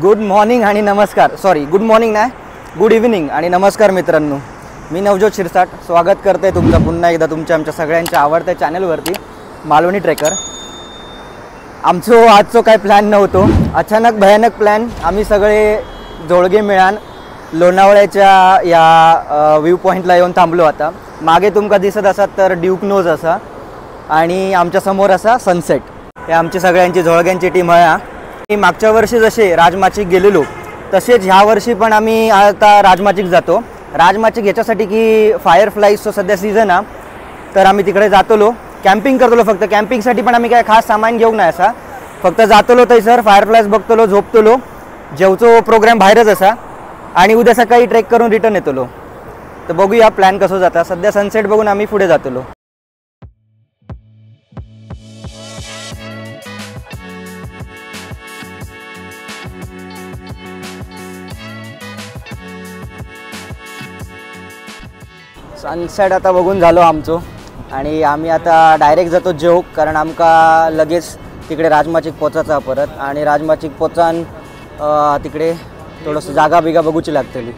Good morning आणि नमस्कार. Good morning नाही, गुड इव्हिनिंग आणि नमस्कार मित्रांनो. मी नवजोत शिरसाट स्वागत करते तुमचं पुन्हा एकदा आमच्या सगळ्यांच्या आवडत्या चॅनलवरती मालवणी ट्रेकर. आजचं काय प्लॅन नव्हतो, अचानक भयानक प्लॅन. आम्ही सगळे जोळगे मिळान लोणावळ्याच्या या व्ह्यू पॉईंटला येऊन थांबलो. आता मागे तुमका दिसत असत तर ड्यूक नोज असा आणि आमच्या समोर असा सनसेट. हे आमची सगळ्यांची जोळग्यांची टीम आहे. मागच्या वर्षी जसे राजमाचिक गेलेलो तसेच ह्या वर्षी पण आम्ही आता राजमाचिक जातो. राजमाचिक याच्यासाठी की फायरफ्लाईजचं सध्या सीझन आहे, तर आम्ही तिकडे जातोलो. कॅम्पिंग करतलो. फक्त कॅम्पिंगसाठी पण आम्ही काय खास सामान घेऊन नाही असा, फक्त जातोलो थंयसर फायरफ्लाईज बघतलो, झोपतलो, जेवचो प्रोग्राम बाहेरच असा आणि उद्या सकाळी ट्रेक करून रिटर्न येतलो. तर बघूया प्लॅन कसं जाता. सध्या सनसेट बघून आम्ही पुढे जातलो. सनसेट आता बघून झालो आमचो आणि आम्ही आता डायरेक्ट जातो जेवूक, कारण आमका लगेच तिकडे राजमाचिक पोचायचा परत. आणि राजमाचिक पोचान तिकडे थोडंसं जागा बिगा बघूची लागतली.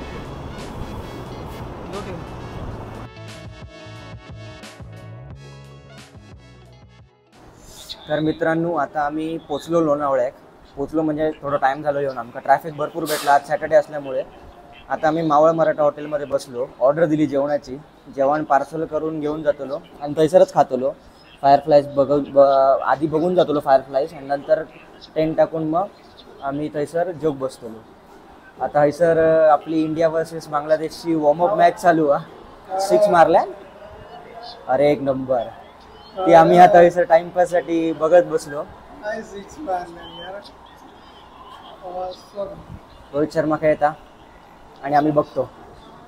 तर मित्रांनो आता आम्ही पोचलो लोणावळ्यात. पोचलो म्हणजे थोडा टाईम झालो येऊन. आमका ट्रॅफिक भरपूर भेटला आज सॅटर्डे असल्यामुळे. आता आम्ही मावळ मराठा हॉटेलमध्ये बसलो. ऑर्डर दिली जेवणाची. जेवण पार्सल करून घेऊन जातलो आणि थंयसरच खातलो. फायरफ्लाईज आधी बघून जातलो फायरफ्लाईज आणि नंतर टेंट टाकून मग आम्ही थंयसर जेवूक बसतलो. आता थंयसर आपली इंडिया वर्सेस बांगलादेशची वॉर्मअप मॅच चालू आहे. 6 मारल्या, अरे एक नंबर. ती आम्ही आता थंयसर टाइमपाससाठी बघत बसलो. रोहित शर्मा खेळता आणि आम्ही बघतो.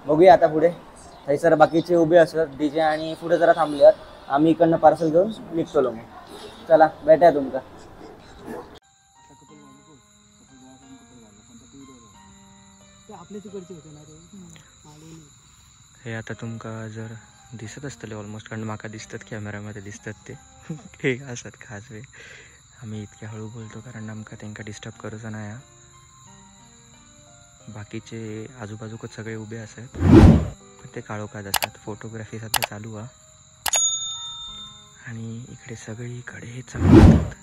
बघूया आता पुढे. थंयसर बाकीचे उभे असत डीजे आणि पुढे जरा थांबल्यात. आम्ही इकडनं पार्सल घेऊन निघतलो. मग चला भेटूया तुमका. हे आता तुमका जर दिसत असतले ऑलमोस्ट, कारण माका दिसतात कॅमेरामध्ये दिसतात ते हे असत खास वे. आम्ही इतक्या हळू बोलतो कारण आमका त्यांना डिस्टर्ब करूचं नाही. बाकीचे आजूबाजूकच सगळे उभे असतात पण ते काळोखात असतात. फोटोग्राफी सध्या चालू आहे आणि इकडे सगळीकडे हे चालतात.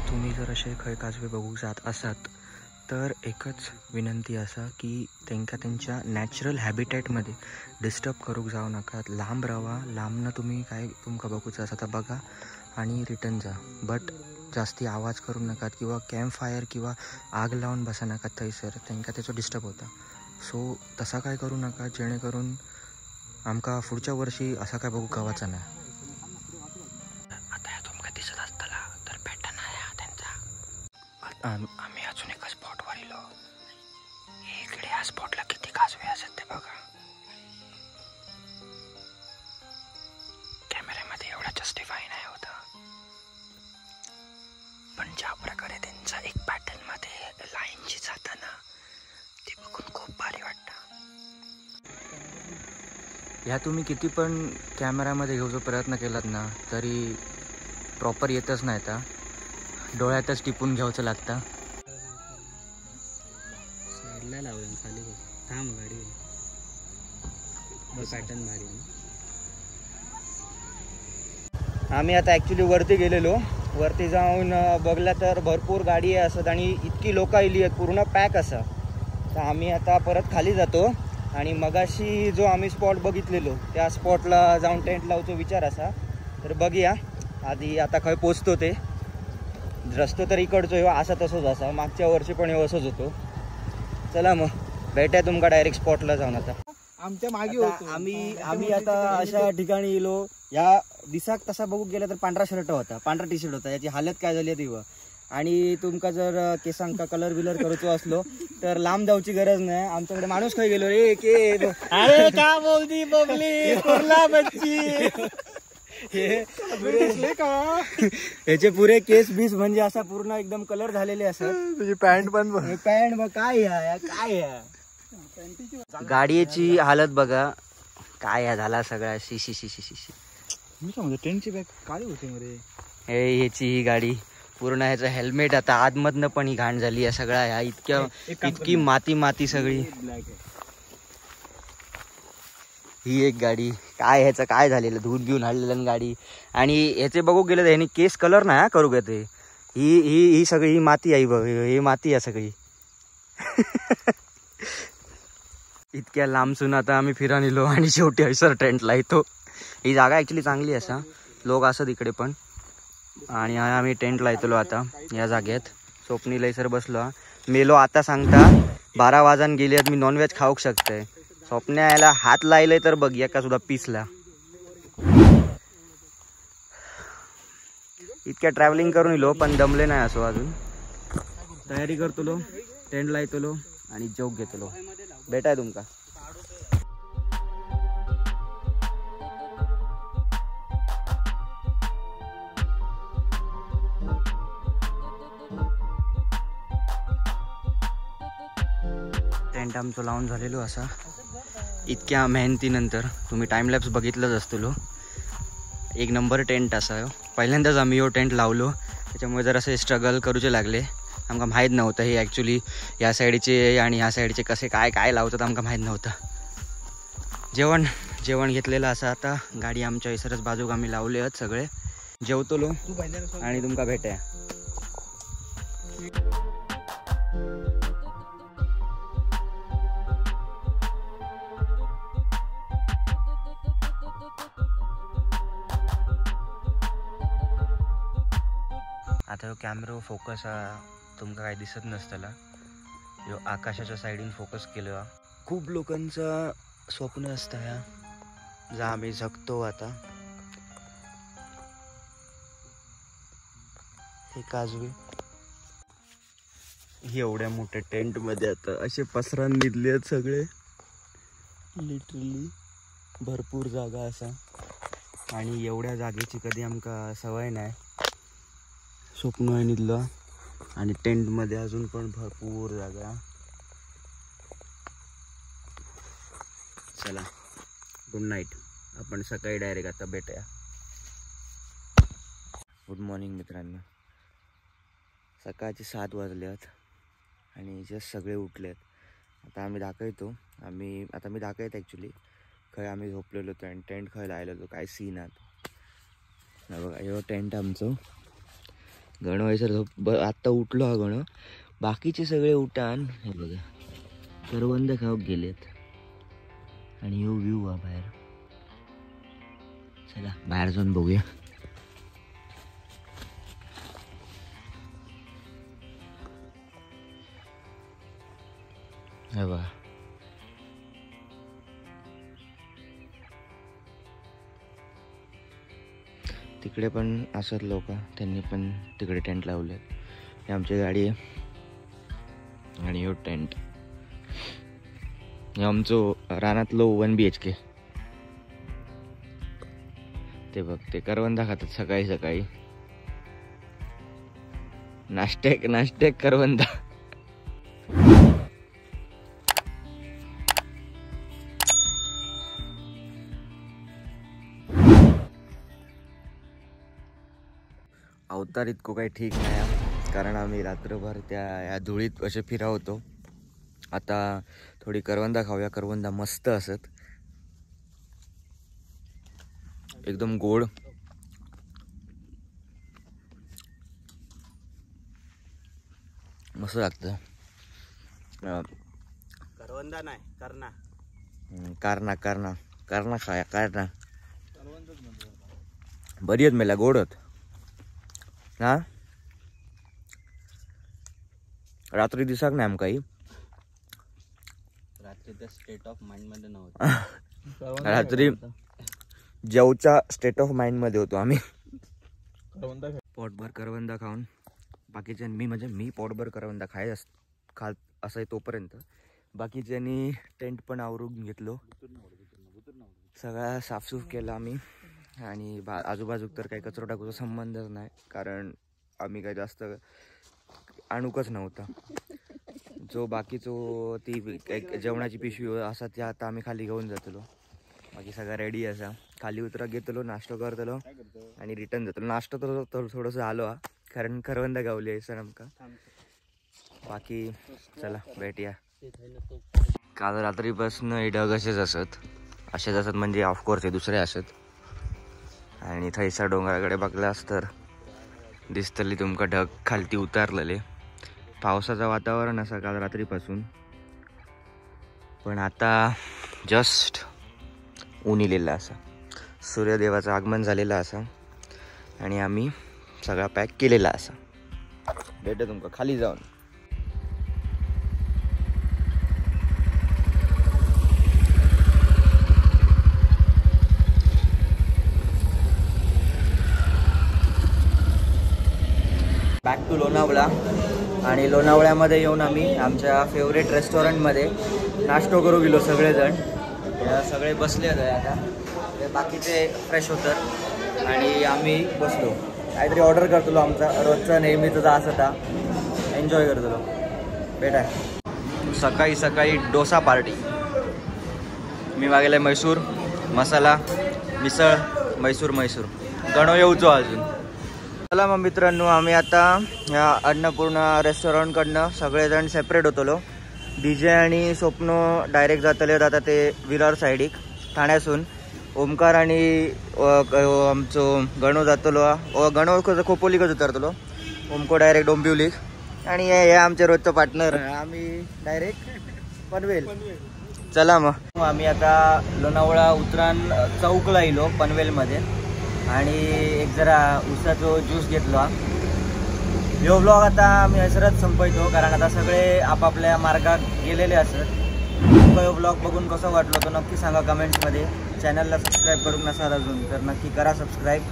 तुम्ही जर असे खय काजवे बघू जात असात तर एकच विनंती असा की त्यांना त्यांच्या नॅचरल हॅबिटॅटमध्ये डिस्टर्ब करूक जाऊ नका. लांब राहा. लांबनं तुम्ही काय तुमका बघूचं असं तर बघा आणि रिटर्न जा. बट जास्ती आवाज करू नका किंवा कॅम्प फायर किंवा आग लावून बसा नका थंयसर. त्यांना त्याचं डिस्टर्ब होता. सो तसा काय करू नका जेणेकरून आमका पुढच्या वर्षी असा काय बघू गावाचा नाही. आता तुमका दिसत असताना तर भेटा नाही त्यांचा. आम्ही अजून एका स्पॉटवर येलो. इकडे या स्पॉटला किती काजवे असत ते बघा. कॅमेऱ्यामध्ये एवढा जस्टिफाय नाही होता, पण ज्या प्रकारे त्यांचा एक पॅटर्न मध्ये लाईनची जाताना ते बघून खूप भारी वाटतं. ह्या तुम्ही किती पण कॅमेरामध्ये घेऊचा प्रयत्न केलात ना तरी प्रॉपर येतच नाही. तर डोळ्यातच टिपून घ्यायचं लागतं. साईडला लावून खाली थांब गाडी पॅटर्न भारी. आम्ही आता ॲक्च्युली वरती गेलेलो. वरती जाऊन बघलं तर भरपूर गाडी असत आणि इतकी लोक आली आहेत, पूर्ण पॅक असा. तर आम्ही आता परत खाली जातो आणि मगाशी जो आम्ही स्पॉट बघितलेलो त्या स्पॉटला जाऊन टेंट लावतो विचार असा. तर बघूया आधी आता खंय पोचतो ते. रस्तो तर इकडचो ह्यो असा तसंच असा. मागच्या वर्षी पण हे असंच होतो. चला मग भेटूया तुमका डायरेक्ट स्पॉटला जाऊन. आता आमच्या मागे आम्ही आता अशा ठिकाणी गेलो. या दिसाक तसा बघू गेला तर पांढरा शर्ट होता, पांढरा टी शर्ट होता. याची हालत काय झाली आहे. आणि तुमका जर केसांका कलर बिलर करूचो असलो तर लांब जाऊची गरज नाही. आमच्याकडे माणूस खाई गेलो रे के. अरे का बोलती बघली कुर्ला बच्ची ह्याचे पुरे केस बीस म्हणजे असा पूर्ण एकदम कलर झालेले असतात. तुझी पॅन्ट पण पॅन्ट बघ काय गाडीची हालत बघा काय झाला सगळा. शी शी शी शी शी. मी काय म्हणतो टेंटची बॅग काळी होती मध्ये. ह्याची ही गाडी पूर्ण ह्याचं हेल्मेट आता आतमधनं पण ही घाण झाली आहे सगळा ह्या इतकी माती सगळी. ही एक गाडी काय ह्याचं काय झालेलं धूत बिऊन हाडलेलं गाडी. आणि ह्याचे बघू गेलं तर ह्यानी केस कलर नाही करू घेते. ही सगळी ही माती आहे बघ ही माती आहे सगळी. इतक्या लांबसून आता आम्ही फिरा निलो आणि शेवटी हयसर टेंटला येतो. ही जागा ॲक्च्युली चांगली असा लोक असत इकडे पण. आणि आम्ही टेंटला येतलो आता या जागेत. स्वप्नील हयसर बसलो मेलो आता सांगता 12 वाजून गेले मी नॉनव्हेज खाऊक शकते. स्वप्न्या यायला हात लायले तर बघ एका सुद्धा पीसला. इतक्या ट्रॅव्हलिंग करून येलो पण दमले नाही असो. अजून तयारी करतलो टेंटला येतलो आणि जोक घेतलो. भेटाय तुमका. टेंट आमचं लावून झालेलो असा. इतक्या मेहनतीनंतर तुम्ही टाइमलॅप्स बघितलंच असतलो. एक नंबर टेंट असा. पहिल्यांदाच आम्ही हो टेंट लावलो त्याच्यामुळे जरासे स्ट्रगल करूचे लागले. आमका माहीत नव्हतं हे ॲक्च्युली या साईडचे आणि ह्या साईडचे कसे काय लावतात आमका माहीत नव्हतं. जेवण घेतलेलं असं. आता गाडी आमच्या इसरच बाजूक आम्ही लावले आहेत सगळे. जेवतलो आणि तुमका भेटाय. आता कॅमेरा फोकस तुमका काय दिसत नसतला. यो आकाशाच्या साईडीन फोकस केलं. खूप लोकांचं स्वप्न असतं ह्या जा आम्ही जगतो आता. हे काजवे ही एवढ्या मोठ्या टेंट मध्ये आता असे पसरान निघले आहेत सगळे. लिटरली भरपूर जागा असा. आणि एवढ्या जागेची कधी आमका सवय नाही. स्वप्न आहे निघलं आणि टेंट मध्ये अजून पण भरपूर जागा. चला गुड नाईट. आपण सकाळी डायरेक्ट आता भेटूया. गुड मॉर्निंग मित्रांनो. सकाळचे 7 वाजलेत आणि जस्ट सगळे उठलेत. आता आम्ही दाखवतो. मी दाखवत ॲक्च्युली खय आम्ही झोपलेलो होतो आणि टेंट खय लायलो काय सीन आहे बघा. एवढं टेंट आमचं. गण व्हायचं आत्ता उठलो हा गण. बाकीचे सगळे उठान हे बघा करवंद खाऊक गेलेत. आणि यो व्ह्यू हा बाहेर. चला बाहेर जाऊन बघूया. हे बघा तिकडे पण असत लोक. त्यांनी पण तिकडे टेंट लावले. ही आमची गाडी आहे आणि यो टेंट. हे आमचं रानातलो 1 BHK. ते बघ ते करवंदा खातात सकाळी सकाळी. नाश्ते करवंदा. अवतार इतकं काही ठीक नाही कारण आम्ही रात्रभर या धुळीत असे फिरावतो. आता थोडी करवंदा खाऊया. करवंदा मस्त असत एकदम गोड. मस्त लागतं. करवंदा नाही करना. कारणा खाया कारणा बरी आहेत मेला गोड आहेत ना. रात्री दिसाक नाही आमकाही. रात्री त्या स्टेट ऑफ माइंड मध्ये नव्हतं. रात्री जेवच्या स्टेट ऑफ माइंड मध्ये होतो आम्ही. पोटभर करवंदा खाऊन बाकीच्यांनी मी पोटभर करवंदा खात असं तोपर्यंत बाकीच्यांनी टेंट पण आवरून घेतलो. सगळा साफसूफ केला आम्ही. आणि आजूबाजूक तर काही कचरा टाकूचा संबंधच नाही कारण आम्ही काही जास्त आणूकच नव्हता. जो बाकीचो ती जेवणाची पिशवी असा त्या आता आम्ही खाली घेऊन जातलो. बाकी सगळं रेडी असा. खाली उतरा घेतलो नाश्ता करतलो आणि रिटर्न जातो. नाश्ता तर थोडंसं आलो हा, कारण करवंदा गावली आहे सर आमका. बाकी चला भेटूया. काल रात्रीपासून हे ढग असेच असत म्हणजे ऑफकोर्स हे दुसरे असत. आणि थैसा डोंगराकडे बघलास तर दिसतली तुमका ढग खालती उतारलेले. पावसाचं वातावरण असा काल रात्रीपासून, पण आता जस्ट ऊन इलेला असा, सूर्यदेवाचं आगमन झालेलं असा आणि आम्ही सगळा पॅक केलेला असा. भेटू तुमका खाली जाऊन. Back to Lonavala. आणि लोणावळ्यामध्ये येऊन आम्ही आमच्या फेवरेट रेस्टॉरंटमध्ये नाश्तो करू गेलो सगळेजण. सगळे बसले होते आता, ते बाकीचे फ्रेश होतात आणि आम्ही बसलो. काहीतरी ऑर्डर करतलो, आमचा रोजचा नेहमीचा जास होता, एन्जॉय करतलो. भेटा. सकाळी सकाळी डोसा पार्टी. मी मागेला मैसूर मसाला मिसळ, मैसूर गणो येऊचो अजून. चला मग मित्रांनो, आम्ही आता ह्या अन्नपूर्णा रेस्टॉरंटकडनं सगळेजण सेपरेट होतलो. डीजे आणि स्वप्नो डायरेक्ट जातले आता ते विरार सायडीक ठाण्यासून. ओमकार आणि आमचो गणो जातलो. गणो खोपोली कसं उतरतलो, ओमको डायरेक्ट डोंबिवलीक. आणि हे आमचे रोजचं पार्टनर, आम्ही डायरेक्ट पनवेल. चला मग आम्ही आता लोणावळा उतरान चौकला येलो पनवेलमध्ये आणि एक जरा उसाचो ज्यूस घेतलो. ह्यो ब्लॉग आता आम्ही हसरत संपवतो, कारण आता सगळे आपापल्या मार्गात गेलेले असत. ह्यो ब्लॉग बघून कसं वाटलं तो नक्की सांगा कमेंट्समध्ये. चॅनलला सबस्क्राईब करून नसाल अजून तर नक्की करा सबस्क्राईब.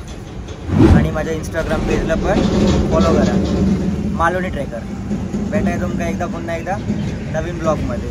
आणि माझ्या इंस्टाग्राम पेजला पण फॉलो करा, मालवणी ट्रेकर. भेटाय तुमका पुन्हा एकदा नवीन ब्लॉगमध्ये.